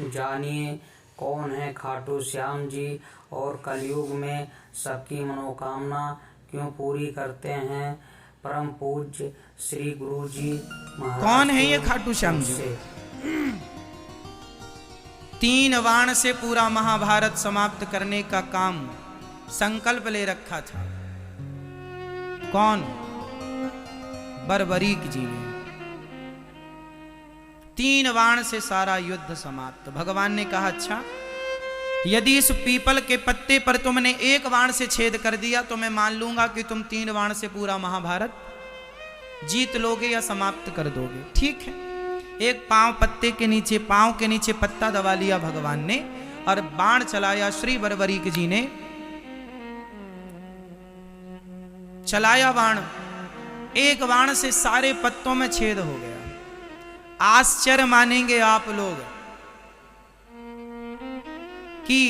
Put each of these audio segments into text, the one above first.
जानिए कौन है खाटू श्याम जी और कलयुग में सबकी मनोकामना क्यों पूरी करते हैं। परम पूज्य श्री गुरु जी महाराज। कौन है ये खाटू श्याम जी? 3 बाण से पूरा महाभारत समाप्त करने का काम संकल्प ले रखा था। कौन? बर्बरीक जी ने 3 बाण से सारा युद्ध समाप्त। भगवान ने कहा अच्छा, यदि इस पीपल के पत्ते पर तुमने 1 बाण से छेद कर दिया तो मैं मान लूंगा कि तुम 3 बाण से पूरा महाभारत जीत लोगे या समाप्त कर दोगे। ठीक है। एक पांव पत्ते के नीचे, पांव के नीचे पत्ता दबा लिया भगवान ने और बाण चलाया। श्री बर्बरीक जी ने चलाया बाण, 1 बाण से सारे पत्तों में छेद हो गया। आश्चर्य मानेंगे आप लोग कि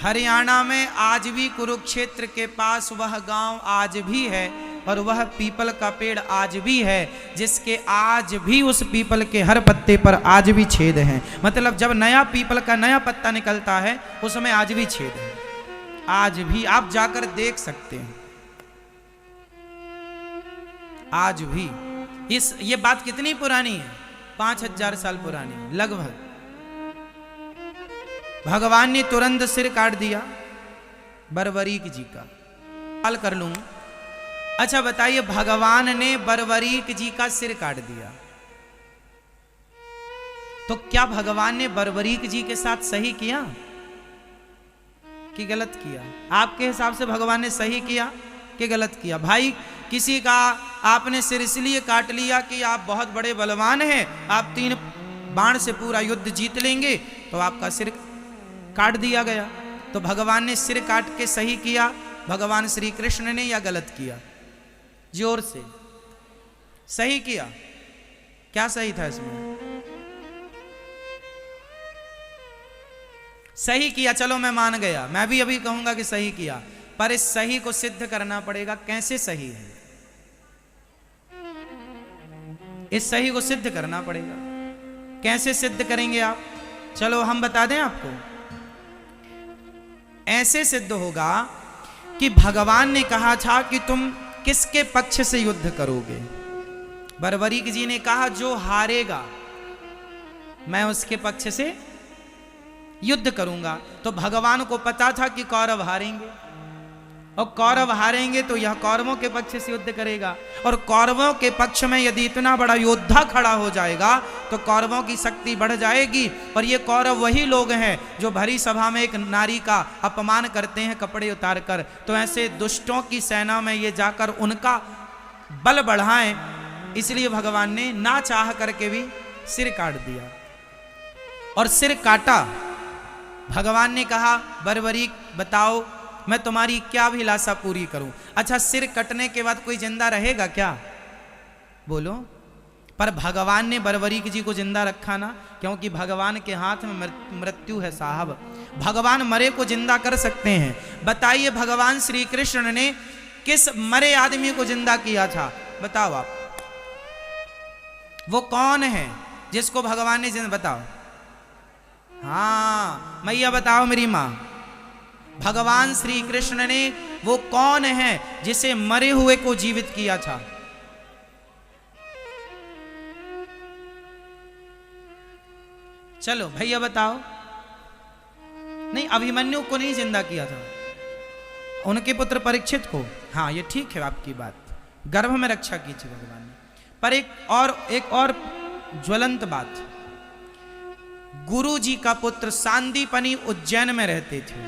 हरियाणा में आज भी कुरुक्षेत्र के पास वह गांव आज भी है और वह पीपल का पेड़ आज भी है, जिसके आज भी उस पीपल के हर पत्ते पर आज भी छेद हैं। मतलब जब नया पीपल का नया पत्ता निकलता है उसमें आज भी छेद है। आज भी आप जाकर देख सकते हैं। आज भी ये बात कितनी पुरानी है? 5000 साल पुरानी लगभग। भगवान ने तुरंत सिर काट दिया बर्बरीक जी का। हल कर लूं। अच्छा बताइए, भगवान ने बर्बरीक जी का सिर काट दिया तो क्या भगवान ने बर्बरीक जी के साथ सही किया कि गलत किया? आपके हिसाब से भगवान ने सही किया कि गलत किया? भाई, किसी का आपने सिर इसलिए काट लिया कि आप बहुत बड़े बलवान हैं, आप 3 बाण से पूरा युद्ध जीत लेंगे, तो आपका सिर काट दिया गया। तो भगवान ने सिर काट के सही किया भगवान श्री कृष्ण ने या गलत किया? जोर से। सही किया। क्या सही था इसमें? सही किया। चलो मैं मान गया, मैं भी अभी कहूंगा कि सही किया, पर इस सही को सिद्ध करना पड़ेगा। कैसे सही है? इस सही को सिद्ध करना पड़ेगा। कैसे सिद्ध करेंगे आप? चलो हम बता दें आपको। ऐसे सिद्ध होगा कि भगवान ने कहा था कि तुम किसके पक्ष से युद्ध करोगे। बर्बरीक जी ने कहा जो हारेगा मैं उसके पक्ष से युद्ध करूंगा। तो भगवान को पता था कि कौरव हारेंगे, और कौरव हारेंगे तो यह कौरवों के पक्ष से युद्ध करेगा, और कौरवों के पक्ष में यदि इतना बड़ा योद्धा खड़ा हो जाएगा तो कौरवों की शक्ति बढ़ जाएगी। और ये कौरव वही लोग हैं जो भरी सभा में एक नारी का अपमान करते हैं कपड़े उतार कर। तो ऐसे दुष्टों की सेना में ये जाकर उनका बल बढ़ाएं, इसलिए भगवान ने ना चाह करके भी सिर काट दिया। और सिर काटा। भगवान ने कहा बर्बरीक बताओ मैं तुम्हारी क्या अभिलाषा पूरी करूं। अच्छा, सिर कटने के बाद कोई जिंदा रहेगा क्या? बोलो। पर भगवान ने बर्बरीक जी को जिंदा रखा ना, क्योंकि भगवान के हाथ में मृत्यु है साहब। भगवान मरे को जिंदा कर सकते हैं। बताइए भगवान श्री कृष्ण ने किस मरे आदमी को जिंदा किया था? बताओ आप। वो कौन है जिसको भगवान ने जिंदा? बताओ। हाँ मैया बताओ मेरी मां। भगवान श्री कृष्ण ने वो कौन है जिसे मरे हुए को जीवित किया था? चलो भैया बताओ। नहीं, अभिमन्यु को नहीं जिंदा किया था, उनके पुत्र परीक्षित को। हाँ ये ठीक है आपकी बात, गर्भ में रक्षा की थी भगवान ने। पर एक और ज्वलंत बात, गुरु जी का पुत्र सांदीपनी उज्जैन में रहते थे।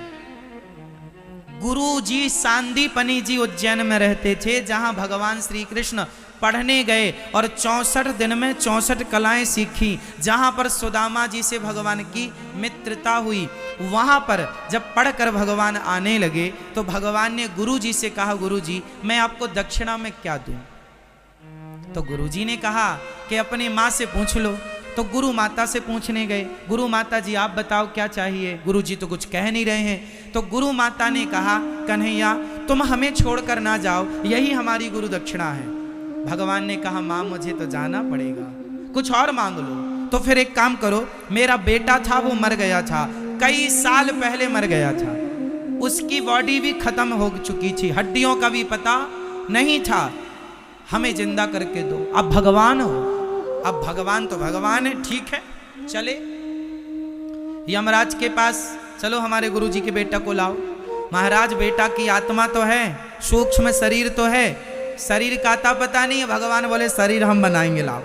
गुरु जी सांदीपनी जी उज्जैन में रहते थे, जहां भगवान श्री कृष्ण पढ़ने गए और 64 दिन में 64 कलाएं सीखी। जहां पर सुदामा जी से भगवान की मित्रता हुई, वहां पर जब पढ़कर भगवान आने लगे तो भगवान ने गुरु जी से कहा, गुरु जी मैं आपको दक्षिणा में क्या दूं? तो गुरु जी ने कहा कि अपनी माँ से पूछ लो। तो गुरु माता से पूछने गए, गुरु माता जी आप बताओ क्या चाहिए? गुरु जी तो कुछ कह नहीं रहे हैं। तो गुरु माता ने कहा, कन्हैया तुम हमें छोड़कर ना जाओ, यही हमारी गुरु दक्षिणा है। भगवान ने कहा, मां मुझे तो जाना पड़ेगा, कुछ और मांग लो। तो फिर एक काम करो, मेरा बेटा था वो मर गया था, कई साल पहले मर गया था, उसकी बॉडी भी खत्म हो चुकी थी, हड्डियों का भी पता नहीं था, हमें जिंदा करके दो। अब भगवान हो, अब भगवान तो भगवान है, ठीक है चले यमराज के पास, चलो हमारे गुरुजी के बेटा को लाओ। महाराज बेटा की आत्मा तो है, सूक्ष्म शरीर तो है, शरीर का आता पता नहीं है। भगवान बोले शरीर हम बनाएंगे, लाओ।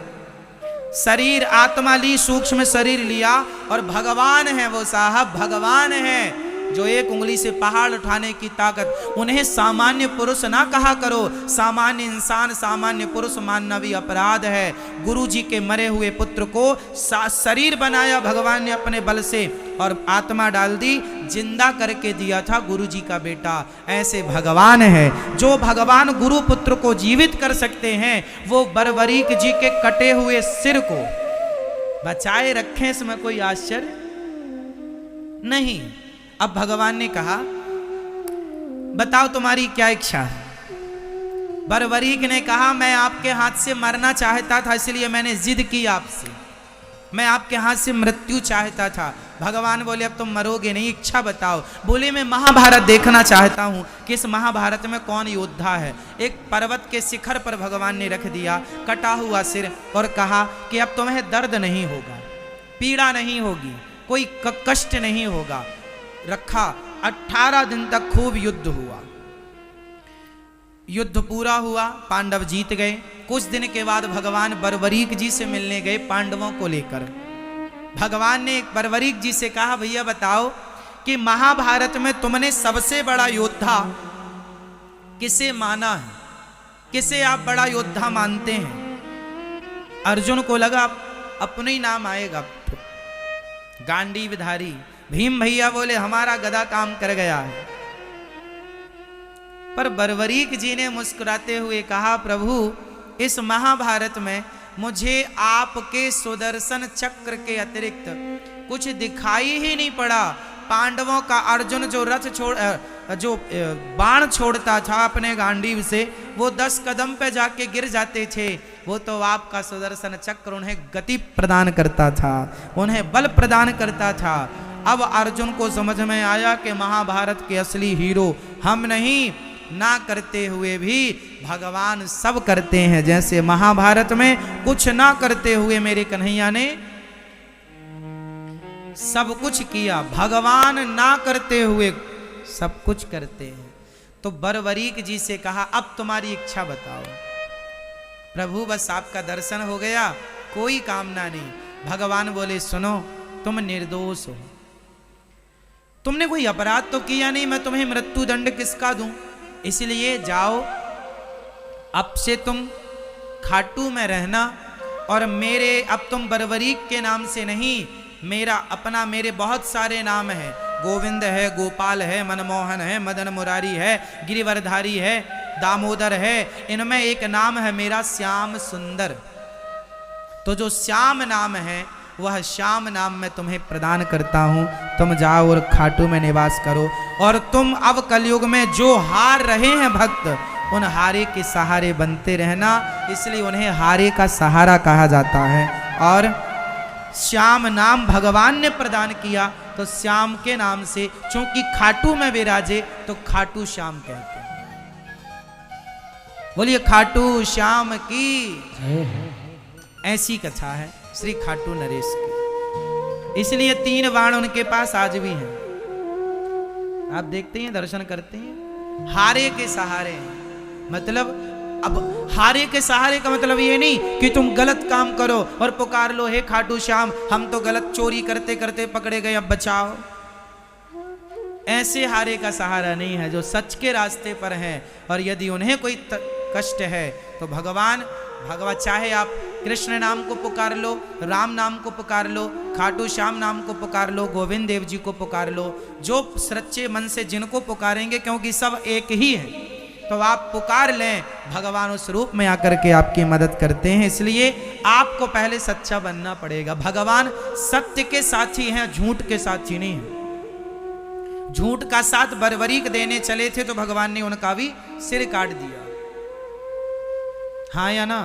शरीर आत्मा ली, सूक्ष्म शरीर लिया, और भगवान है वो साहब, भगवान है जो एक उंगली से पहाड़ उठाने की ताकत। उन्हें सामान्य पुरुष ना कहा करो, सामान्य इंसान सामान्य पुरुष मानना भी अपराध है। गुरु जी के मरे हुए पुत्र को शरीर बनाया भगवान ने अपने बल से, और आत्मा डाल दी, जिंदा करके दिया था गुरु जी का बेटा। ऐसे भगवान है, जो भगवान गुरु पुत्र को जीवित कर सकते हैं, वो बरबरीक जी के कटे हुए सिर को बचाए रखें, इसमें कोई आश्चर्य नहीं। अब भगवान ने कहा बताओ तुम्हारी क्या इच्छा है। बरबरीक ने कहा मैं आपके हाथ से मरना चाहता था, इसलिए मैंने जिद की आपसे, मैं आपके हाथ से मृत्यु चाहता था। भगवान बोले अब तुम मरोगे नहीं, इच्छा बताओ। बोले मैं महाभारत देखना चाहता हूँ कि इस महाभारत में कौन योद्धा है। एक पर्वत के शिखर पर भगवान ने रख दिया कटा हुआ सिर, और कहा कि अब तुम्हें दर्द नहीं होगा, पीड़ा नहीं होगी, कोई कष्ट नहीं होगा। रखा, 18 दिन तक खूब युद्ध हुआ, युद्ध पूरा हुआ, पांडव जीत गए। कुछ दिन के बाद भगवान बरबरीक जी से मिलने गए पांडवों को लेकर। भगवान ने बरबरीक जी से कहा भैया बताओ कि महाभारत में तुमने सबसे बड़ा योद्धा किसे माना है, किसे आप बड़ा योद्धा मानते हैं। अर्जुन को लगा अपने ही नाम आएगा, गांडीवधारी। भीम भैया बोले हमारा गदा काम कर गया है। पर बरबरीक जी ने मुस्कुराते हुए कहा प्रभु इस महाभारत में मुझे आपके सुदर्शन चक्र के अतिरिक्त कुछ दिखाई ही नहीं पड़ा। पांडवों का अर्जुन जो बाण छोड़ता था अपने गांडीव से, वो 10 कदम पे जाके गिर जाते थे, वो तो आपका सुदर्शन चक्र उन्हें गति प्रदान करता था, उन्हें बल प्रदान करता था। अब अर्जुन को समझ में आया कि महाभारत के असली हीरो हम नहीं, ना करते हुए भी भगवान सब करते हैं। जैसे महाभारत में कुछ ना करते हुए मेरे कन्हैया ने सब कुछ किया, भगवान ना करते हुए सब कुछ करते हैं। तो बरबरीक जी से कहा अब तुम्हारी इच्छा बताओ। प्रभु बस आपका दर्शन हो गया, कोई कामना नहीं। भगवान बोले सुनो तुम निर्दोष हो, तुमने कोई अपराध तो किया नहीं, मैं तुम्हें मृत्यु दंड किसका दूं। इसलिए जाओ अब से तुम खाटू में रहना, और मेरे अब तुम बरबरीक के नाम से नहीं, मेरा अपना मेरे बहुत सारे नाम हैं, गोविंद है, गोपाल है, मनमोहन है, मदन मुरारी है, गिरिवरधारी है, दामोदर है, इनमें एक नाम है मेरा श्याम सुंदर। तो जो श्याम नाम है वह श्याम नाम मैं तुम्हें प्रदान करता हूं। तुम जाओ और खाटू में निवास करो, और तुम अब कलयुग में जो हार रहे हैं भक्त, उन हारे के सहारे बनते रहना, इसलिए उन्हें हारे का सहारा कहा जाता है। और श्याम नाम भगवान ने प्रदान किया, तो श्याम के नाम से चूंकि खाटू में विराजे तो खाटू श्याम कहते हैं। बोलिए खाटू श्याम की। ऐसी कथा है श्री खाटू नरेश की, इसलिए 3 बाण उनके पास आज भी हैं। आप देखते हैं, दर्शन करते हैं, हारे के सहारे हैं। मतलब अब हारे के सहारे का मतलब ये नहीं कि तुम गलत काम करो और पुकार लो हे खाटू श्याम हम तो गलत चोरी करते करते पकड़े गए अब बचाओ। ऐसे हारे का सहारा नहीं है, जो सच के रास्ते पर हैं, और यदि उन्हें कोई कष्ट है तो भगवान चाहे आप कृष्ण नाम को पुकार लो, राम नाम को पुकार लो, खाटू श्याम नाम को पुकार लो, गोविंद देव जी को पुकार लो, जो सच्चे मन से जिनको पुकारेंगे, क्योंकि सब एक ही है, तो आप पुकार लें, भगवान उस रूप में आकर के आपकी मदद करते हैं। इसलिए आपको पहले सच्चा बनना पड़ेगा। भगवान सत्य के साथी हैं, झूठ के साथी नहीं है। झूठ का साथ बरबरीक देने चले थे तो भगवान ने उनका भी सिर काट दिया, हाँ या ना।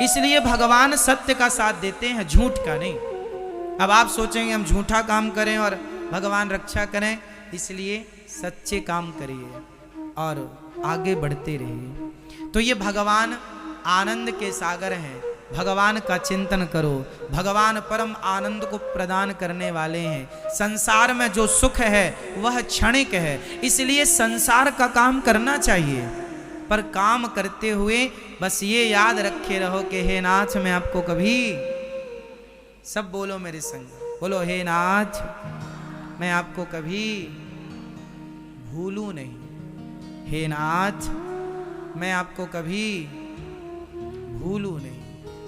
इसलिए भगवान सत्य का साथ देते हैं, झूठ का नहीं। अब आप सोचेंगे हम झूठा काम करें और भगवान रक्षा करें, इसलिए सच्चे काम करिए और आगे बढ़ते रहिए। तो ये भगवान आनंद के सागर हैं, भगवान का चिंतन करो। भगवान परम आनंद को प्रदान करने वाले हैं। संसार में जो सुख है वह क्षणिक है, इसलिए संसार का काम करना चाहिए, पर काम करते हुए बस ये याद रखे रहो कि हे नाथ मैं आपको कभी, सब बोलो मेरे संग, बोलो हे नाथ मैं आपको कभी भूलूं नहीं, हे नाथ मैं आपको कभी भूलूं नहीं।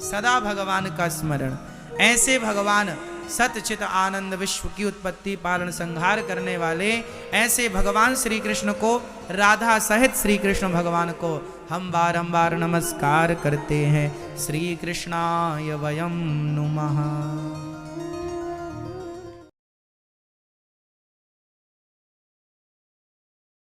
सदा भगवान का स्मरण। ऐसे भगवान सतचित आनंद विश्व की उत्पत्ति पालन संहार करने वाले ऐसे भगवान श्री कृष्ण को, राधा सहित श्री कृष्ण भगवान को हम बारंबार नमस्कार करते हैं। श्री कृष्णाय वयं नुमः।